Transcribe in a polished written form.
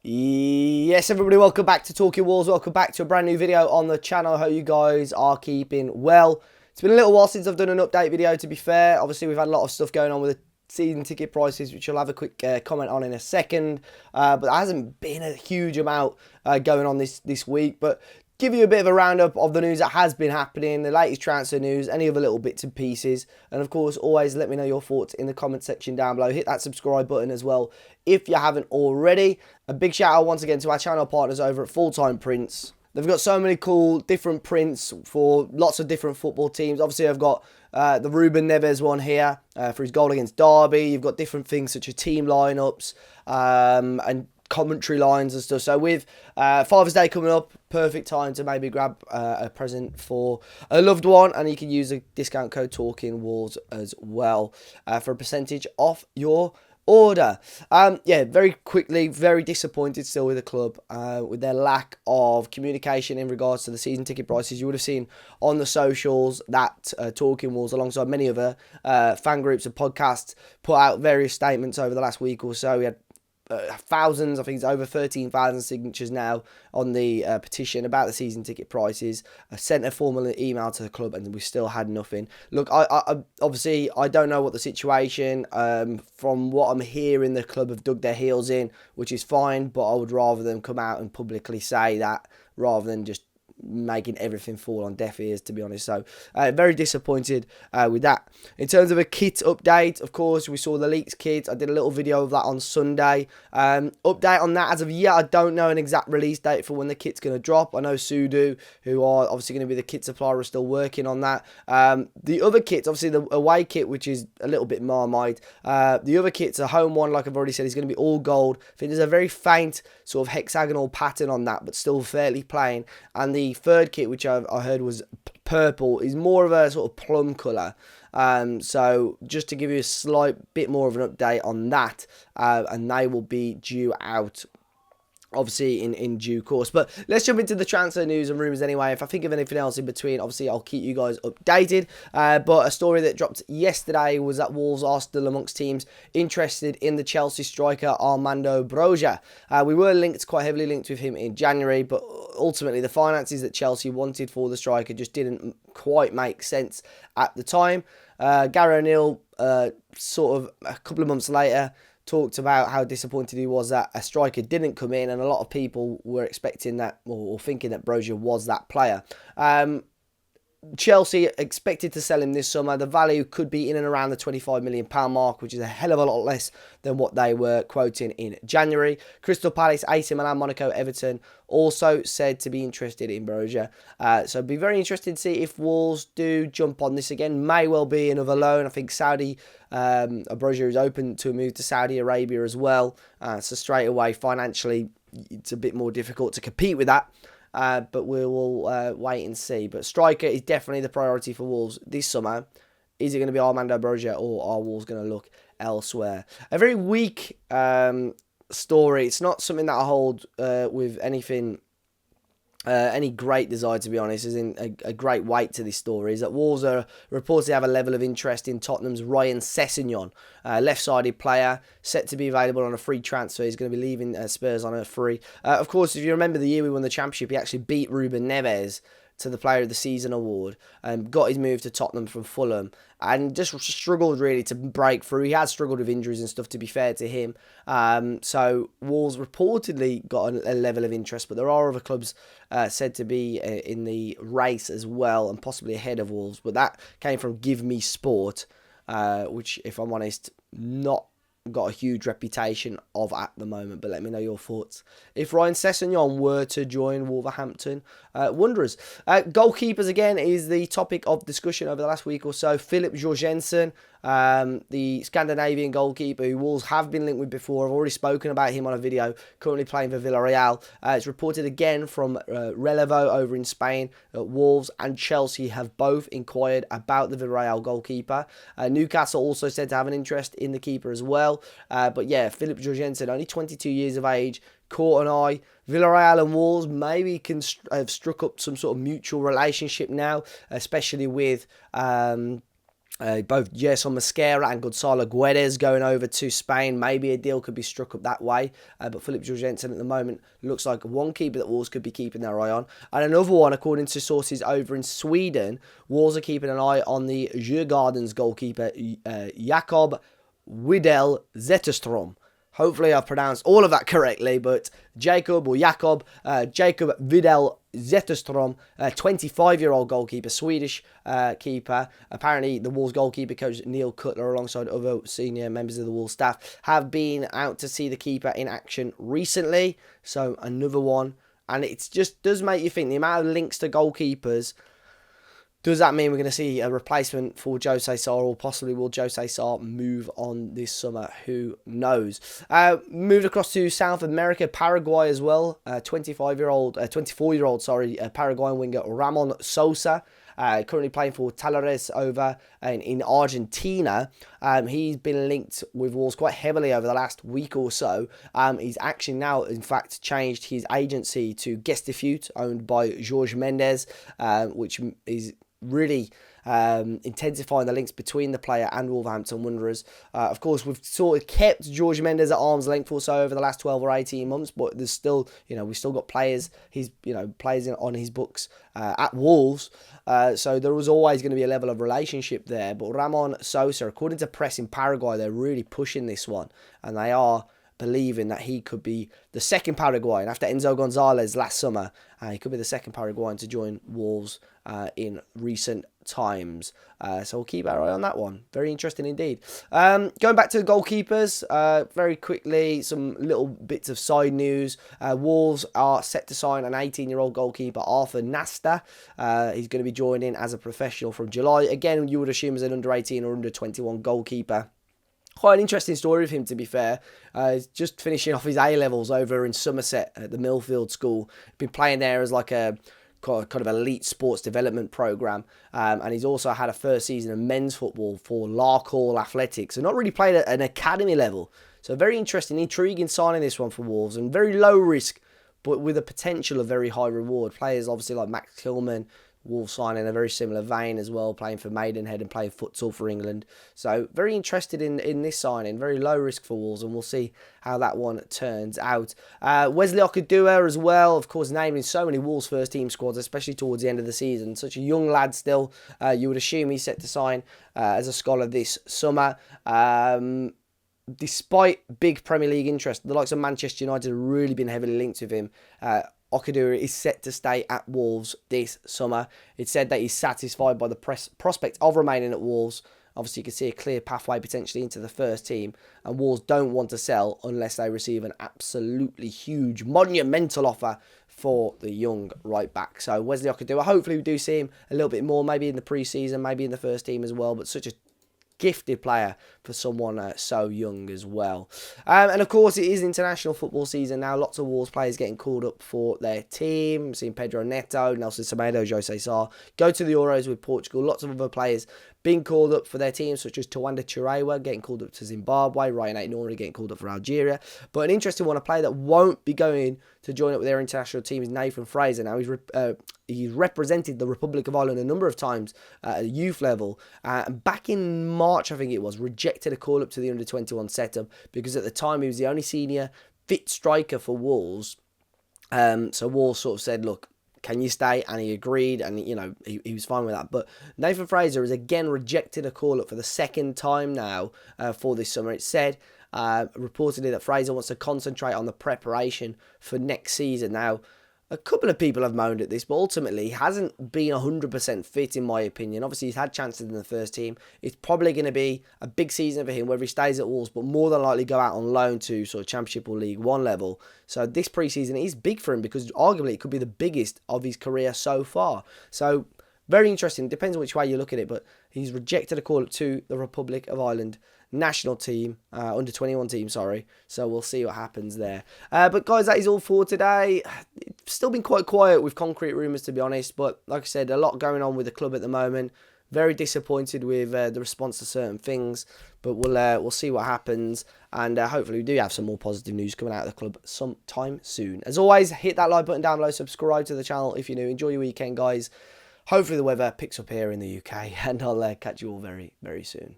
Yes, everybody, welcome back to Talking Wolves. Welcome back to a brand new video on the channel. I hope you guys are keeping well. It's been a little while since I've done an update video, to be fair. Obviously, we've had a lot of stuff going on with the season ticket prices, which I'll have a quick comment on in a second. But there hasn't been a huge amount going on this week. But give you a bit of a roundup of the news that has been happening, the latest transfer news, any other little bits and pieces. And of course, always let me know your thoughts in the comment section down below. Hit that subscribe button as well if you haven't already. A big shout out once again to our channel partners over at Full Time Prints. They've got so many cool different prints for lots of different football teams. Obviously, I've got the Ruben Neves one here for his goal against Derby. You've got different things such as team lineups and commentary lines and stuff. So with Father's Day coming up, perfect time to maybe grab a present for a loved one, and you can use the discount code Talking Wolves as well for a percentage off your order. Yeah, very quickly, very disappointed still with the club with their lack of communication in regards to the season ticket prices. You would have seen on the socials that Talking Wolves, alongside many other fan groups and podcasts, put out various statements over the last week or so. We had thousands, I think it's over 13,000 signatures now on the petition about the season ticket prices. I sent a formal email to the club and we still had nothing. Look, I obviously I don't know what the situation. From what I'm hearing, the club have dug their heels in, which is fine, but I would rather them come out and publicly say that rather than just making everything fall on deaf ears, to be honest. So very disappointed with that. In terms of a kit update, of course, we saw the leaks kit. I did a little video of that on Sunday. Update on that, as of yet, I don't know an exact release date for when the kit's going to drop. I know Sudo, who are obviously going to be the kit supplier, are still working on that. The other kits, obviously the away kit, which is a little bit Marmite. The other kit's a home one, like I've already said, is going to be all gold. I think there's a very faint sort of hexagonal pattern on that, but still fairly plain. And the third kit, which I heard was purple, is more of a sort of plum colour. So just to give you a slight bit more of an update on that, and they will be due out obviously in due course. But let's jump into the transfer news and rumours anyway. If I think of anything else in between, obviously I'll keep you guys updated. But a story that dropped yesterday was that Wolves are still amongst teams interested in the Chelsea striker Armando Broja. We were quite heavily linked with him in January, but ultimately the finances that Chelsea wanted for the striker just didn't quite make sense at the time. Gary O'Neill, sort of a couple of months later, talked about how disappointed he was that a striker didn't come in, and a lot of people were expecting that or thinking that Broja was that player. Chelsea expected to sell him this summer. The value could be in and around the £25 million mark, which is a hell of a lot less than what they were quoting in January. Crystal Palace, AC Milan, Monaco, Everton also said to be interested in Broja. So be very interested to see if Wolves do jump on this again. May well be another loan. I think Saudi, Broja is open to a move to Saudi Arabia as well. So straight away, financially, it's a bit more difficult to compete with that. But we will wait and see. But striker is definitely the priority for Wolves this summer. Is it going to be Armando Broja, or are Wolves going to look elsewhere? A very weak story. It's not something that I hold with anything, any great desire, to be honest, is in a great weight to this story, is that Wolves are reported to have a level of interest in Tottenham's Ryan Sessegnon, left-sided player, set to be available on a free transfer. He's going to be leaving Spurs on a free. Of course, if you remember the year we won the Championship, he actually beat Ruben Neves to the Player of the Season award, and got his move to Tottenham from Fulham, and just struggled really to break through. He has struggled with injuries and stuff, to be fair to him. So Wolves reportedly got a level of interest, but there are other clubs said to be in the race as well, and possibly ahead of Wolves. But that came from Give Me Sport, which, if I'm honest, not got a huge reputation of at the moment. But let me know your thoughts if Ryan Sessegnon were to join Wolverhampton Wanderers. Goalkeepers again is the topic of discussion over the last week or so. Philip Jorgensen, the Scandinavian goalkeeper who Wolves have been linked with before. I've already spoken about him on a video, currently playing for Villarreal. It's reported again from Relevo over in Spain that Wolves and Chelsea have both inquired about the Villarreal goalkeeper. Newcastle also said to have an interest in the keeper as well. But yeah, Philip Jorgensen, only 22 years of age, caught an eye. Villarreal and Wolves maybe can have struck up some sort of mutual relationship now, especially with Both Gerson Mosquera and Gonzalo Guedes going over to Spain. Maybe a deal could be struck up that way. But Philip Jorgensen at the moment looks like one keeper that Wolves could be keeping their eye on. And another one, according to sources over in Sweden, Wolves are keeping an eye on the Djurgårdens goalkeeper, Jakob Widell Zetterström. Hopefully I've pronounced all of that correctly, but Jacob Widell Zetterström, 25-year-old goalkeeper, Swedish keeper. Apparently, the Wolves goalkeeper coach Neil Cutler, alongside other senior members of the Wolves staff, have been out to see the keeper in action recently. So another one, and it just does make you think the amount of links to goalkeepers. Does that mean we're going to see a replacement for Jose Sa, or possibly will Jose Sa move on this summer? Who knows? Moved across to South America, Paraguay as well. 24-year-old, Paraguayan winger Ramon Sosa, currently playing for Talleres over in Argentina. He's been linked with Wolves quite heavily over the last week or so. He's actually now, in fact, changed his agency to Gestifute, owned by Jorge Mendes, which is really intensifying the links between the player and Wolverhampton Wanderers. Of course, we've sort of kept Jorge Mendes at arm's length or so over the last 12 or 18 months, but there's still, we've still got players, players on his books at Wolves. So there was always going to be a level of relationship there. But Ramon Sosa, according to press in Paraguay, they're really pushing this one, and they are believing that he could be the second Paraguayan after Enzo Gonzalez last summer. He could be the second Paraguayan to join Wolves in recent times. So we'll keep our eye on that one. Very interesting indeed. Going back to the goalkeepers, very quickly, some little bits of side news. Wolves are set to sign an 18-year-old goalkeeper, Arthur Nasta. He's going to be joining as a professional from July. Again, you would assume as an under-18 or under-21 goalkeeper. Quite an interesting story of him, to be fair. He's just finishing off his A-levels over in Somerset at the Millfield School. Been playing there as like a kind of elite sports development program, and he's also had a first season of men's football for Larkhall Athletics, so not really played at an academy level. So very interesting, intriguing signing this one for Wolves, and very low risk, but with a potential of very high reward. Players obviously like Max Tillman, Wolves signing a very similar vein as well, playing for Maidenhead and playing futsal for England. So very interested in this signing, very low risk for Wolves, and we'll see how that one turns out. Wesley Okudua as well, of course, naming so many Wolves first team squads, especially towards the end of the season. Such a young lad still. You would assume he's set to sign as a scholar this summer. Despite big Premier League interest, the likes of Manchester United have really been heavily linked with him. Okudura is set to stay at Wolves this summer. It's said that he's satisfied by the prospect of remaining at Wolves. Obviously, you can see a clear pathway potentially into the first team, and Wolves don't want to sell unless they receive an absolutely huge, monumental offer for the young right back. So Wesley Okudura, hopefully we do see him a little bit more, maybe in the pre-season, maybe in the first team as well, but such a gifted player for someone so young as well. And of course, it is international football season now. Lots of Wolves players getting called up for their team. Seeing Pedro Neto, Nelson Semedo, Jose Sa go to the Euros with Portugal. Lots of other players being called up for their teams, such as Tawanda Chirewa getting called up to Zimbabwe, Ryan Aït-Nouri getting called up for Algeria. But an interesting one, a player that won't be going to join up with their international team is Nathan Fraser. Now, he's represented the Republic of Ireland a number of times at a youth level. And back in March, I think it was, rejected a call up to the under-21 setup because at the time he was the only senior fit striker for Wolves. So Wolves sort of said, look, can you stay? And he agreed, and he was fine with that. But Nathan Fraser has again rejected a call up for the second time now for this summer. It said reportedly that Fraser wants to concentrate on the preparation for next season. Now, a couple of people have moaned at this, but ultimately he hasn't been 100% fit, in my opinion. Obviously, he's had chances in the first team. It's probably going to be a big season for him, whether he stays at Wolves, but more than likely go out on loan to sort of Championship or League One level. So this pre-season is big for him because arguably it could be the biggest of his career so far. So very interesting. Depends on which way you look at it, but he's rejected a call up to the Republic of Ireland national team, under 21 team, sorry. So we'll see what happens there. But guys, that is all for today. It's still been quite quiet with concrete rumours, to be honest. But like I said, a lot going on with the club at the moment. Very disappointed with the response to certain things. But we'll see what happens. And hopefully we do have some more positive news coming out of the club sometime soon. As always, hit that like button down below. Subscribe to the channel if you're new. Enjoy your weekend, guys. hopefully the weather picks up here in the UK, and I'll catch you all very, very soon.